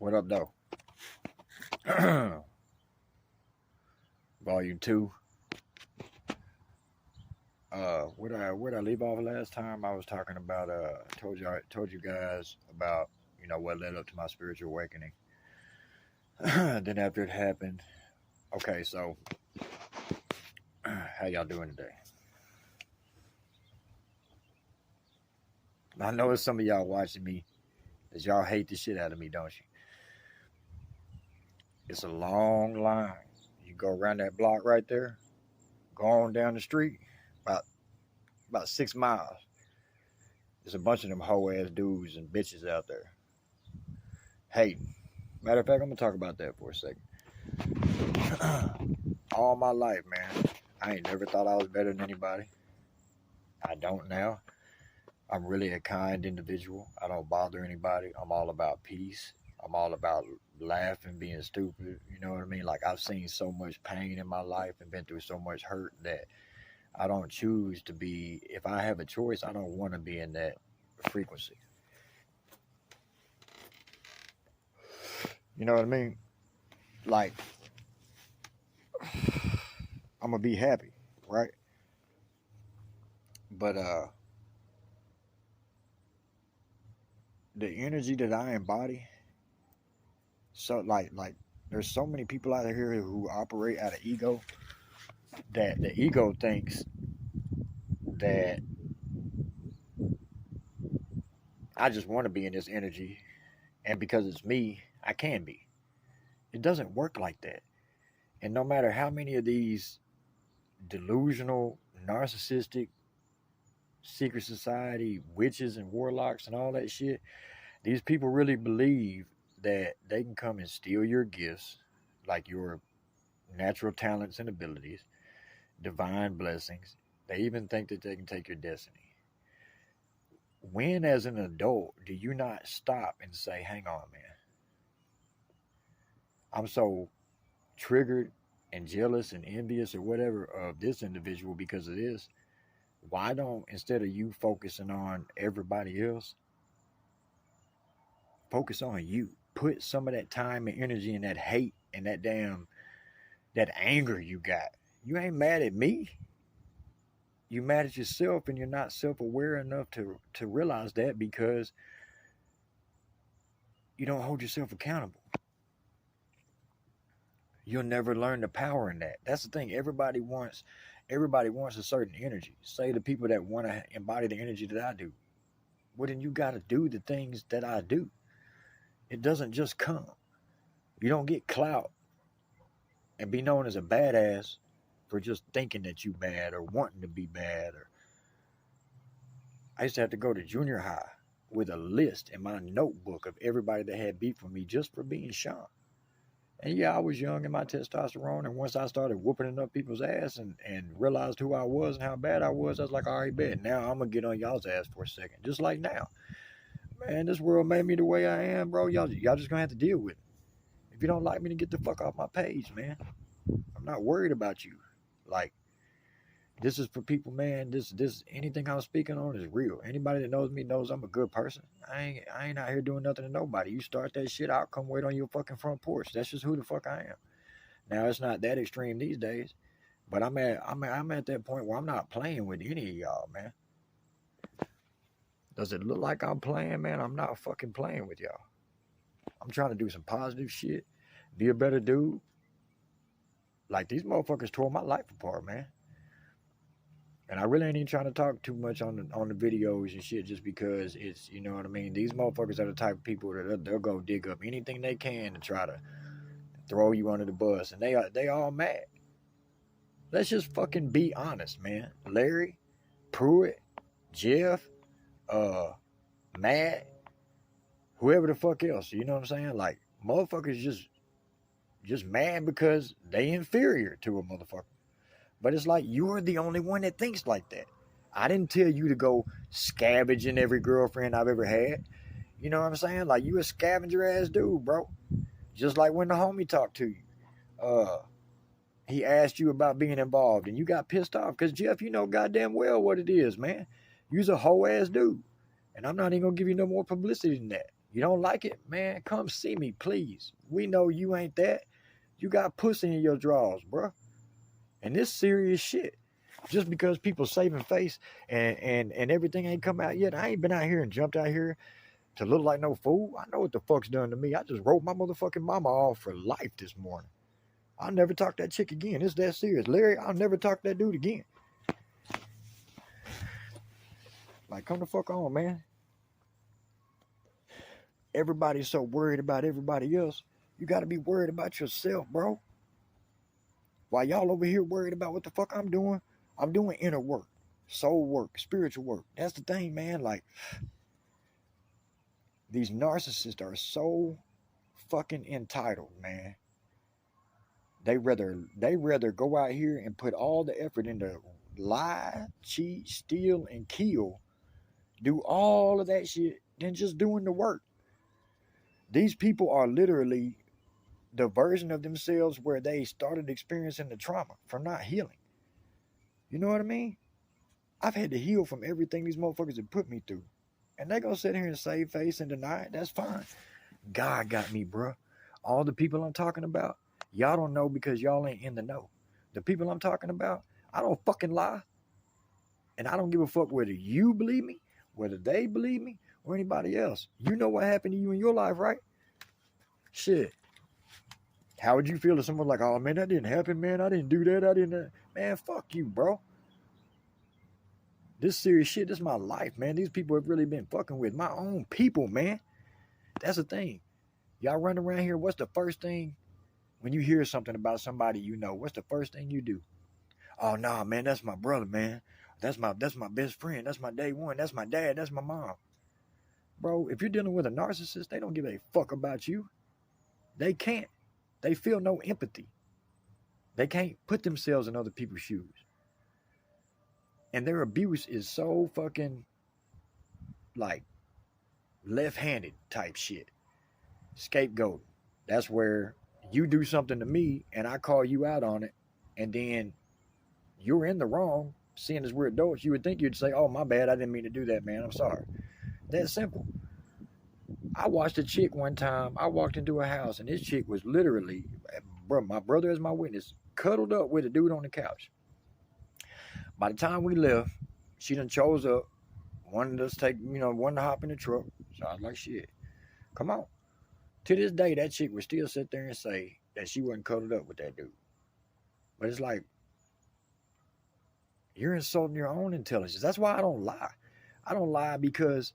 What up, though? Volume 2. Where'd I leave off last time? I was talking about told you guys about what led up to my spiritual awakening. Then after it happened, okay, so how y'all doing today? I know some of y'all watching me, as y'all hate the shit out of me, don't you? It's a long line. You go around that block right there, go on down the street, about 6 miles. There's a bunch of them hoe ass dudes and bitches out there hating. Matter of fact, I'm gonna talk about that for a second. All my life, man, I ain't never thought I was better than anybody. I don't now. I'm really a kind individual. I don't bother anybody. I'm all about peace. I'm all about laughing, being stupid. You know what I mean? Like, I've seen so much pain in my life and been through so much hurt that I don't choose to be, if I have a choice, I don't want to be in that frequency. You know what I mean? Like, I'm going to be happy, right? But the energy that I embody, so like there's so many people out here who operate out of ego, that the ego thinks that I just want to be in this energy, and because it's me, I can be. It doesn't work like that. And no matter how many of these delusional, narcissistic, secret society witches and warlocks and all that shit, these people really believe that they can come and steal your gifts, like your natural talents and abilities, divine blessings. They even think that they can take your destiny. When, as an adult, do you not stop and say, hang on, man, I'm so triggered and jealous and envious or whatever of this individual because of this? Why don't, instead of you focusing on everybody else, focus on you? Put some of that time and energy and that hate and that anger you got. You ain't mad at me. You mad at yourself, and you're not self-aware enough to realize that, because you don't hold yourself accountable. You'll never learn the power in that. That's the thing. Everybody wants a certain energy. Say the people that want to embody the energy that I do. Well, then you got to do the things that I do. It doesn't just come. You don't get clout and be known as a badass for just thinking that you bad or wanting to be bad. Or I used to have to go to junior high with a list in my notebook of everybody that had beef with me just for being Sean. And yeah, I was young in my testosterone, and once I started whooping enough people's ass and realized who I was and how bad I was like, all right, bet. Now I'm going to get on y'all's ass for a second. Just like now. Man, this world made me the way I am, bro. Y'all just going to have to deal with it. If you don't like me, then get the fuck off my page, man. I'm not worried about you. Like, this is for people, man. This anything I'm speaking on is real. Anybody that knows me knows I'm a good person. I ain't out here doing nothing to nobody. You start that shit, I'll come wait on your fucking front porch. That's just who the fuck I am. Now, it's not that extreme these days, but I'm at that point where I'm not playing with any of y'all, man. Does it look like I'm playing, man? I'm not fucking playing with y'all. I'm trying to do some positive shit, be a better dude. Like, these motherfuckers tore my life apart, man. And I really ain't even trying to talk too much on the videos and shit, just because it's, you know what I mean? These motherfuckers are the type of people that they'll go dig up anything they can to try to throw you under the bus. And they all mad. Let's just fucking be honest, man. Larry, Pruitt, Jeff, Matt, whoever the fuck else, you know what I'm saying? Like, motherfuckers just mad because they inferior to a motherfucker. But it's like, you're the only one that thinks like that. I didn't tell you to go scavenging every girlfriend I've ever had. You know what I'm saying? Like, you a scavenger ass dude, bro. Just like when the homie talked to you. He asked you about being involved, and you got pissed off because, Jeff, you know goddamn well what it is, man. You's a hoe ass dude. And I'm not even gonna give you no more publicity than that. You don't like it, man? Come see me, please. We know you ain't that. You got pussy in your drawers, bro. And this serious shit. Just because people saving face and everything ain't come out yet, I ain't been out here and jumped out here to look like no fool. I know what the fuck's done to me. I just wrote my motherfucking mama off for life this morning. I'll never talk to that chick again. It's that serious. Larry, I'll never talk to that dude again. Like, come the fuck on, man. Everybody's so worried about everybody else. You got to be worried about yourself, bro. While y'all over here worried about what the fuck I'm doing inner work, soul work, spiritual work. That's the thing, man. Like, these narcissists are so fucking entitled, man. They rather go out here and put all the effort into lie, cheat, steal, and kill, do all of that shit than just doing the work. These people are literally the version of themselves where they started experiencing the trauma from not healing. You know what I mean? I've had to heal from everything these motherfuckers have put me through. And they gonna sit here and save face and deny it. That's fine. God got me, bro. All the people I'm talking about, y'all don't know because y'all ain't in the know. The people I'm talking about, I don't fucking lie. And I don't give a fuck whether you believe me, whether they believe me, or anybody else. You know what happened to you in your life, right? Shit. How would you feel if someone's like, oh man, that didn't happen, man. I didn't do that. I didn't. Man, fuck you, bro. This serious shit, this is my life, man. These people have really been fucking with my own people, man. That's the thing. Y'all run around here, what's the first thing when you hear something about somebody you know? What's the first thing you do? Oh, nah, man, that's my brother, man. That's my best friend. That's my day one. That's my dad. That's my mom. Bro, if you're dealing with a narcissist, they don't give a fuck about you. They can't. They feel no empathy. They can't put themselves in other people's shoes. And their abuse is so fucking like left-handed type shit. Scapegoat. That's where you do something to me and I call you out on it, and then you're in the wrong. Seeing as we're adults, you would think you'd say, oh, my bad, I didn't mean to do that, man. I'm sorry. That's simple. I watched a chick one time. I walked into a house and this chick was literally, bro, my brother is my witness, cuddled up with a dude on the couch. By the time we left, she done chose up, wanted us to take, wanted to hop in the truck. So I was like, shit, come on. To this day, that chick would still sit there and say that she wasn't cuddled up with that dude. But it's like, you're insulting your own intelligence. That's why I don't lie. I don't lie because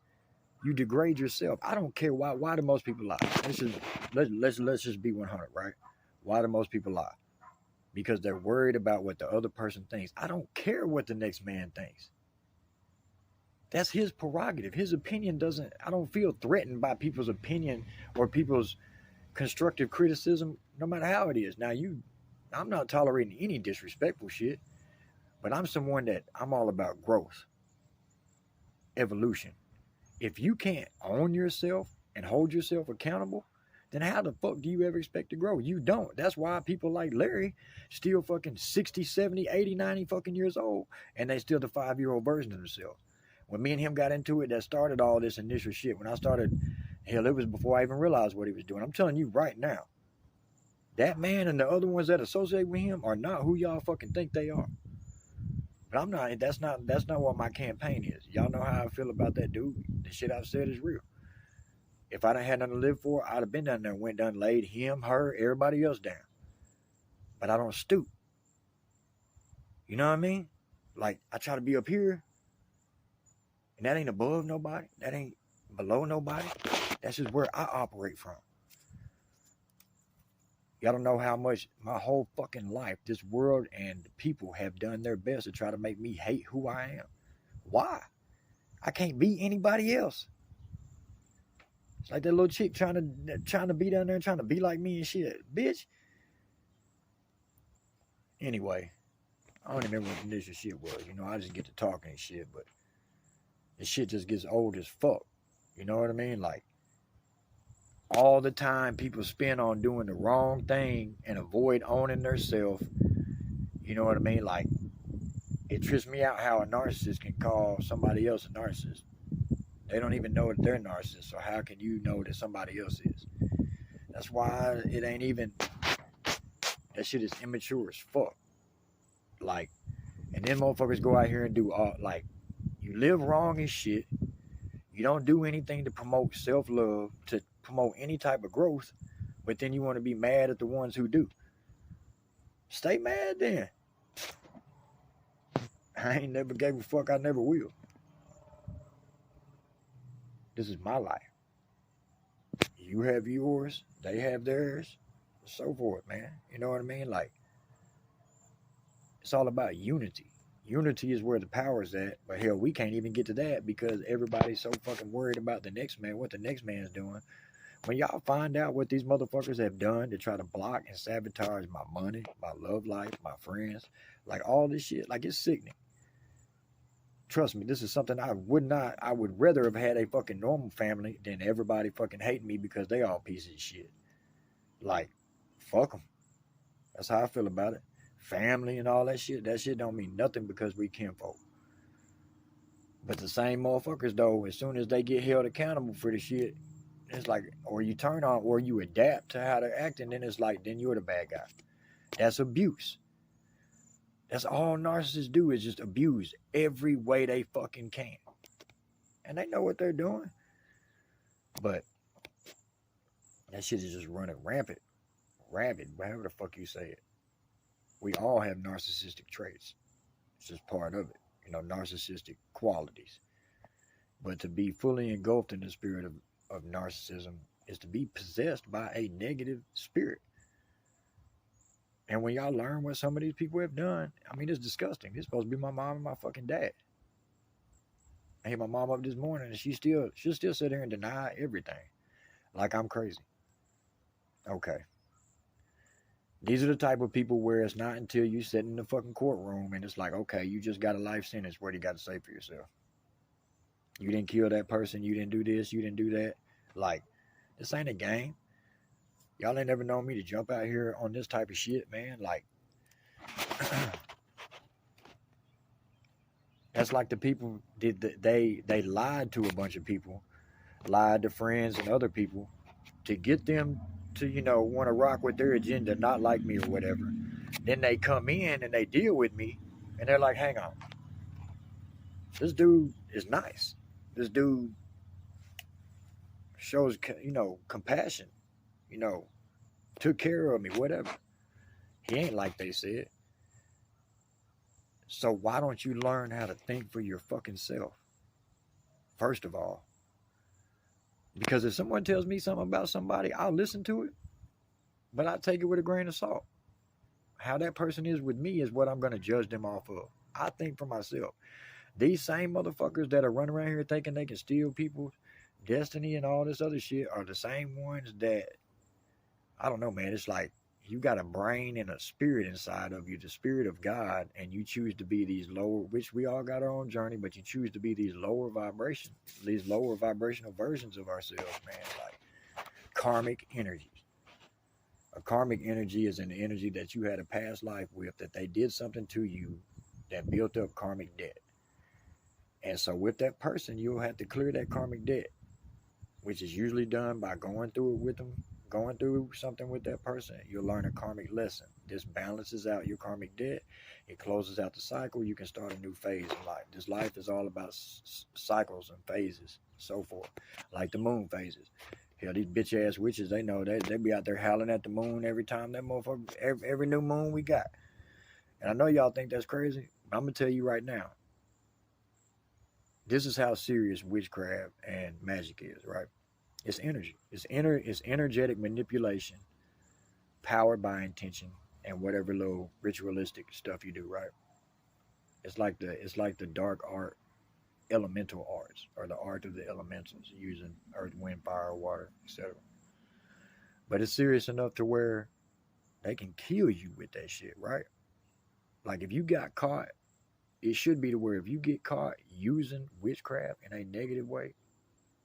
you degrade yourself. I don't care why do most people lie. Let's just be 100, right? Why do most people lie? Because they're worried about what the other person thinks. I don't care what the next man thinks. That's his prerogative. His opinion doesn't, I don't feel threatened by people's opinion or people's constructive criticism, no matter how it is. Now, I'm not tolerating any disrespectful shit, but I'm someone that I'm all about growth, evolution. If you can't own yourself and hold yourself accountable, then how the fuck do you ever expect to grow? You don't. That's why people like Larry still fucking 60, 70, 80, 90 fucking years old, and they still the 5-year-old version of themselves. When me and him got into it, that started all this initial shit. When I started, hell, it was before I even realized what he was doing. I'm telling you right now, that man and the other ones that associate with him are not who y'all fucking think they are. But I'm not, that's not what my campaign is. Y'all know how I feel about that dude. The shit I've said is real. If I done had nothing to live for, I'd have been down there and went down and laid him, her, everybody else down. But I don't stoop. You know what I mean? Like, I try to be up here, and that ain't above nobody. That ain't below nobody. That's just where I operate from. Y'all don't know how much my whole fucking life, this world and the people have done their best to try to make me hate who I am. Why? I can't be anybody else. It's like that little chick trying to be down there and trying to be like me and shit. Bitch. Anyway, I don't even remember what the initial shit was. I just get to talking and shit, but this shit just gets old as fuck. You know what I mean? Like, all the time people spend on doing the wrong thing and avoid owning themselves. You know what I mean? Like, it trips me out how a narcissist can call somebody else a narcissist. They don't even know that they're narcissists. So how can you know that somebody else is? That's why it ain't even. That shit is immature as fuck. Like, and then motherfuckers go out here and do all like, you live wrong as shit. You don't do anything to promote self love, to promote any type of growth, but then you want to be mad at the ones who do. Stay mad then. I ain't never gave a fuck. I never will. This is my life. You have yours. They have theirs. So forth, man. You know what I mean? Like, it's all about unity. Unity is where the power's at. But hell, we can't even get to that because everybody's so fucking worried about the next man, what the next man's doing. When y'all find out what these motherfuckers have done to try to block and sabotage my money, my love life, my friends, like all this shit, like it's sickening. Trust me, this is something I would rather have had a fucking normal family than everybody fucking hating me because they all pieces of shit. Like, fuck them. That's how I feel about it. Family and all that shit don't mean nothing because we kinfolk. But the same motherfuckers though, as soon as they get held accountable for the shit, it's like, or you turn on, or you adapt to how they're acting, then it's like, then you're the bad guy. That's abuse. That's all narcissists do is just abuse every way they fucking can. And they know what they're doing. But that shit is just running rampant. Rabid, however the fuck you say it. We all have narcissistic traits. It's just part of it. You know, narcissistic qualities. But to be fully engulfed in the spirit of narcissism is to be possessed by a negative spirit. And when y'all learn what some of these people have done, I mean, it's disgusting. It's supposed to be my mom and my fucking dad. I hit my mom up this morning and she'll still sit here and deny everything. Like I'm crazy. Okay. These are the type of people where it's not until you sit in the fucking courtroom and it's like, okay, you just got a life sentence. What do you got to say for yourself? You didn't kill that person. You didn't do this. You didn't do that. Like, this ain't a game. Y'all ain't never known me to jump out here on this type of shit, man. Like, that's like the people they lied to a bunch of people, lied to friends and other people to get them to, you know, want to rock with their agenda, not like me or whatever. Then they come in and they deal with me and they're like, hang on. This dude is nice. This dude shows, you know, compassion, you know, took care of me, whatever. He ain't like they said. So why don't you learn how to think for your fucking self? First of all. Because if someone tells me something about somebody, I'll listen to it, but I take it with a grain of salt. How that person is with me is what I'm going to judge them off of. I think for myself. These same motherfuckers that are running around here thinking they can steal people's destiny and all this other shit are the same ones that, I don't know, man. It's like you got a brain and a spirit inside of you, the spirit of God, and you choose to be these lower, which we all got our own journey, but you choose to be these lower vibrational versions of ourselves, man. Like karmic energies. A karmic energy is an energy that you had a past life with, that they did something to you that built up karmic debt. And so with that person, you'll have to clear that karmic debt, which is usually done by going through it with them, going through something with that person. You'll learn a karmic lesson. This balances out your karmic debt. It closes out the cycle. You can start a new phase in life. This life is all about cycles and phases, so forth, like the moon phases. Hell, these bitch ass witches, they know that they be out there howling at the moon every time that motherfucker, every new moon we got. And I know y'all think that's crazy, but I'm gonna tell you right now. This is how serious witchcraft and magic is, right? It's energy. It's energetic manipulation, powered by intention and whatever little ritualistic stuff you do, right? It's like the dark art, elemental arts, or the art of the elementals, using earth, wind, fire, water, etc. But it's serious enough to where they can kill you with that shit, right? Like if you got caught, it should be to where if you get caught using witchcraft in a negative way,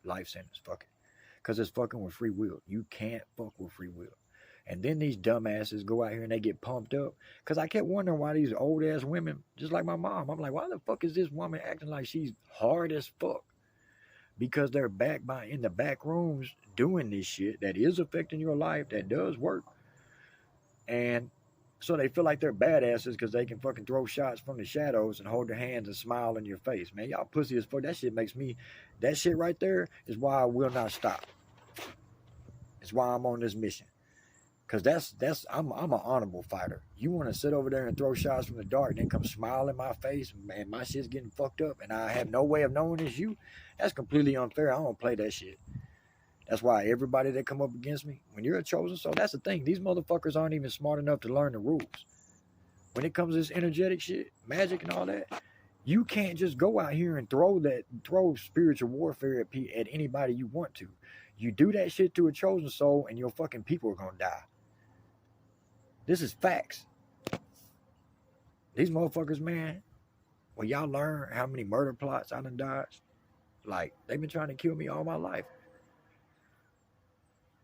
life sentence, fuck it. Because it's fucking with free will. You can't fuck with free will. And then these dumbasses go out here and they get pumped up. Because I kept wondering why these old ass women, just like my mom, I'm like, why the fuck is this woman acting like she's hard as fuck? because they're in the back rooms doing this shit that is affecting your life, that does work. And so they feel like they're badasses because they can fucking throw shots from the shadows and hold their hands and smile in your face. Man, y'all pussy as fuck. That shit makes me, that shit right there is why I will not stop. It's why I'm on this mission. Cause I'm an honorable fighter. You want to sit over there and throw shots from the dark, and then come smile in my face, and my shit's getting fucked up, and I have no way of knowing it's you. That's completely unfair. I don't play that shit. That's why everybody that come up against me, when you're a chosen soul, that's the thing. These motherfuckers aren't even smart enough to learn the rules. When it comes to this energetic shit, magic and all that, you can't just go out here and throw spiritual warfare at anybody you want to. You do that shit to a chosen soul, and your fucking people are gonna die. This is facts. These motherfuckers, man, when y'all learn how many murder plots I done dodged, like, they've been trying to kill me all my life.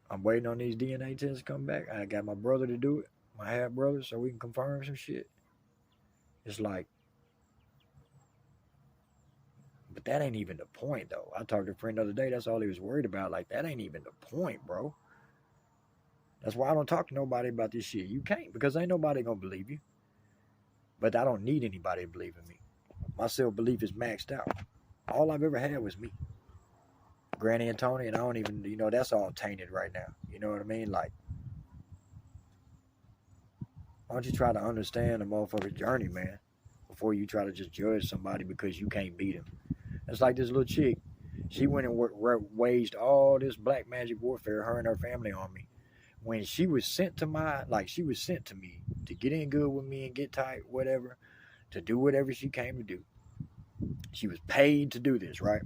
I'm waiting on these DNA tests to come back. I got my brother to do it, my half brother, so we can confirm some shit. It's like, but that ain't even the point, though. I talked to a friend the other day. That's all he was worried about. Like, that ain't even the point, bro. That's why I don't talk to nobody about this shit. You can't, because ain't nobody gonna believe you. But I don't need anybody to believe in me. My self-belief is maxed out. All I've ever had was me. Granny and Tony, and I don't even, that's all tainted right now. You know what I mean? Like, why don't you try to understand the motherfucker's journey, man, before you try to just judge somebody because you can't beat him. It's like this little chick. She went and waged all this black magic warfare, her and her family, on me. When she was sent to me to get in good with me and get tight, whatever, to do whatever she came to do. She was paid to do this, right?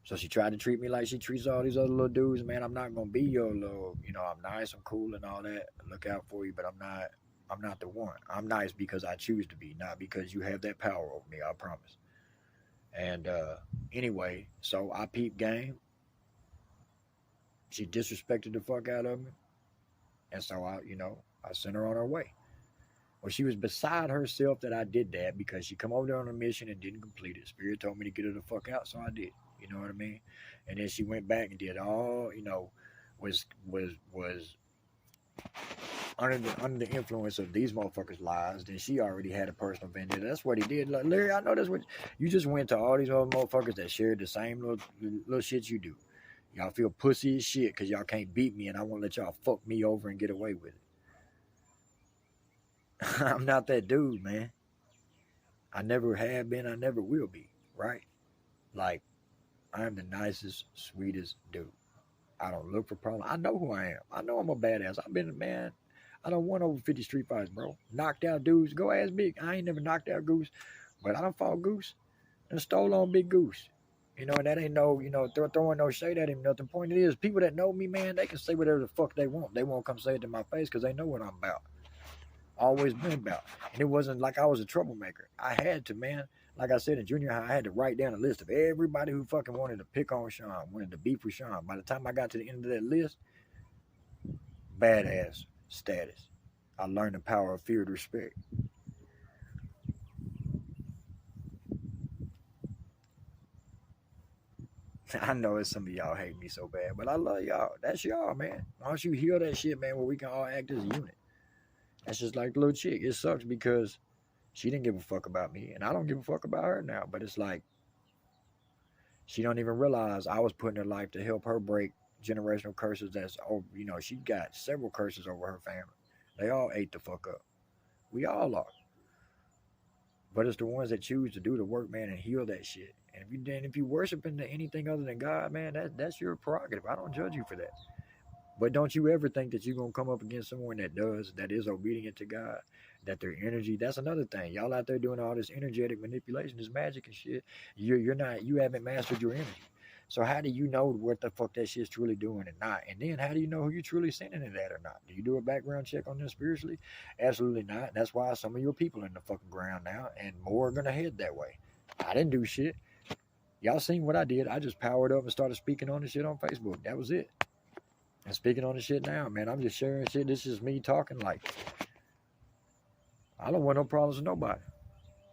So she tried to treat me like she treats all these other little dudes. Man, I'm not gonna be your little, I'm nice, I'm cool and all that. Look out for you, but I'm not the one. I'm nice because I choose to be, not because you have that power over me, I promise. And anyway, so I peeped game. She disrespected the fuck out of me. And so I sent her on her way. Well, she was beside herself that I did that because she come over there on a mission and didn't complete it. Spirit told me to get her the fuck out, so I did. You know what I mean? And then she went back and did all, was under the influence of these motherfuckers' lies. Then she already had a personal vendetta. That's what he did. Like, Larry, I know that's what you just went to all these other motherfuckers that shared the same little shit you do. Y'all feel pussy as shit because y'all can't beat me, and I won't let y'all fuck me over and get away with it. I'm not that dude, man. I never have been. I never will be. Right? Like, I'm the nicest, sweetest dude. I don't look for problems. I know who I am. I know I'm a badass. I've been a man. I done won over 50 street fights, bro. Knocked out dudes. Go ask Big. I ain't never knocked out Goose, but I done fought Goose and stole on Big Goose. And that ain't no, throwing no shade at him, nothing. Point it is, people that know me, man, they can say whatever the fuck they want. They won't come say it to my face because they know what I'm about. Always been about. And it wasn't like I was a troublemaker. I had to, man. Like I said in junior high, I had to write down a list of everybody who fucking wanted to pick on Sean, wanted to beef with Sean. By the time I got to the end of that list, badass status. I learned the power of feared respect. I know it's some of y'all hate me so bad, but I love y'all. That's y'all, man. Why don't you heal that shit, man, where we can all act as a unit? That's just like the little chick. It sucks because she didn't give a fuck about me, and I don't give a fuck about her now. But it's like she don't even realize I was putting her life to help her break generational curses. She got several curses over her family. They all ate the fuck up. We all are. But it's the ones that choose to do the work, man, and heal that shit. And if you worshiping anything other than God, man, that's your prerogative. I don't judge you for that. But don't you ever think that you're gonna come up against someone that is obedient to God, that their energy. That's another thing. Y'all out there doing all this energetic manipulation, this magic and shit. You haven't mastered your energy. So how do you know what the fuck that shit's truly doing and not? And then how do you know who you're truly sending it at or not? Do you do a background check on them spiritually? Absolutely not. That's why some of your people are in the fucking ground now, and more are gonna head that way. I didn't do shit. Y'all seen what I did. I just powered up and started speaking on the shit on Facebook. That was it. And speaking on the shit now, man, I'm just sharing shit. This is me talking. Like, I don't want no problems with nobody.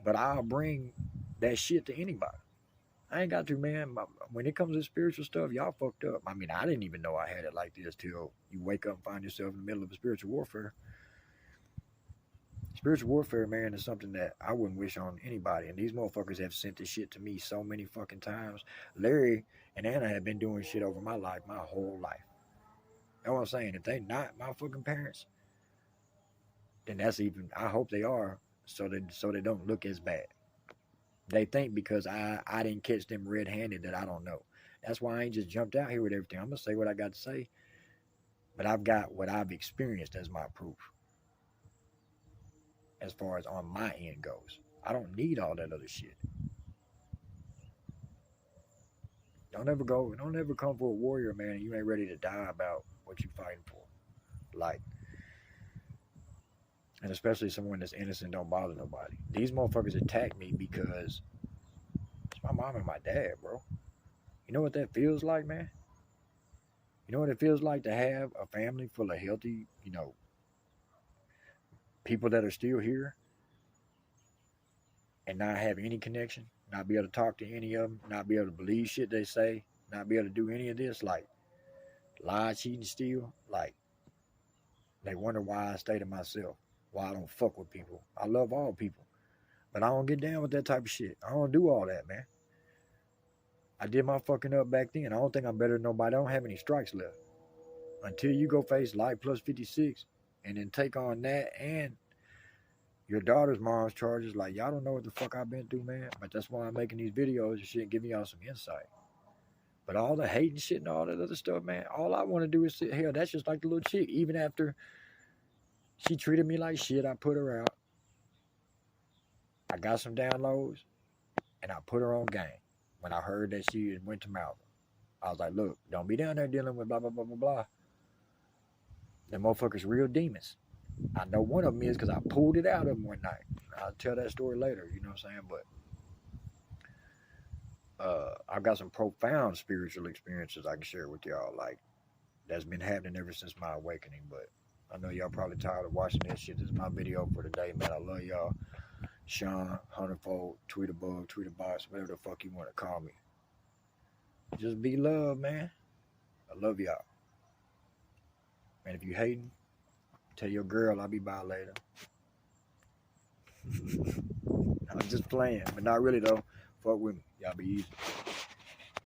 But I'll bring that shit to anybody. I ain't got to, man. When it comes to spiritual stuff, y'all fucked up. I mean, I didn't even know I had it like this till you wake up and find yourself in the middle of a spiritual warfare. Spiritual warfare, man, is something that I wouldn't wish on anybody. And these motherfuckers have sent this shit to me so many fucking times. Larry and Anna have been doing shit over my life, my whole life. That's what I'm saying. If they not my fucking parents, then that's even. I hope they are, so they don't look as bad. They think because I didn't catch them red handed that I don't know. That's why I ain't just jumped out here with everything. I'm gonna say what I got to say, but I've got what I've experienced as my proof, as far as on my end goes. I don't need all that other shit. Don't ever come for a warrior, man, and you ain't ready to die about what you fighting for. Like, and especially someone that's innocent don't bother nobody. These motherfuckers attack me because it's my mom and my dad, bro. You know what that feels like, man? You know what it feels like to have a family full of healthy, people that are still here and not have any connection, not be able to talk to any of them, not be able to believe shit they say, not be able to do any of this, like lie, cheat, and steal. Like, they wonder why I stay to myself, why I don't fuck with people. I love all people, but I don't get down with that type of shit. I don't do all that, man. I did my fucking up back then. I don't think I'm better than nobody. I don't have any strikes left. Until you go face life plus 56 and then take on that and your daughter's mom's charges, like, y'all don't know what the fuck I've been through, man. But that's why I'm making these videos and shit, giving y'all some insight. But all the hating shit and all that other stuff, man, all I want to do is sit here. That's just like the little chick. Even after she treated me like shit, I put her out. I got some downloads and I put her on game. When I heard that she went to Malvern, I was like, look, don't be down there dealing with blah, blah, blah, blah, blah. Them motherfuckers real demons. I know one of them is because I pulled it out of them one night. I'll tell that story later, you know what I'm saying? But I've got some profound spiritual experiences I can share with y'all, like, that's been happening ever since my awakening. But I know y'all probably tired of watching this shit. This is my video for today, man. I love y'all. Sean, Hunterfold, Tweetabug, Tweetabox, whatever the fuck you want to call me. Just be love, man. I love y'all. And if you hating, tell your girl I'll be by later. I'm just playing, but not really though. Fuck with me. Y'all be easy.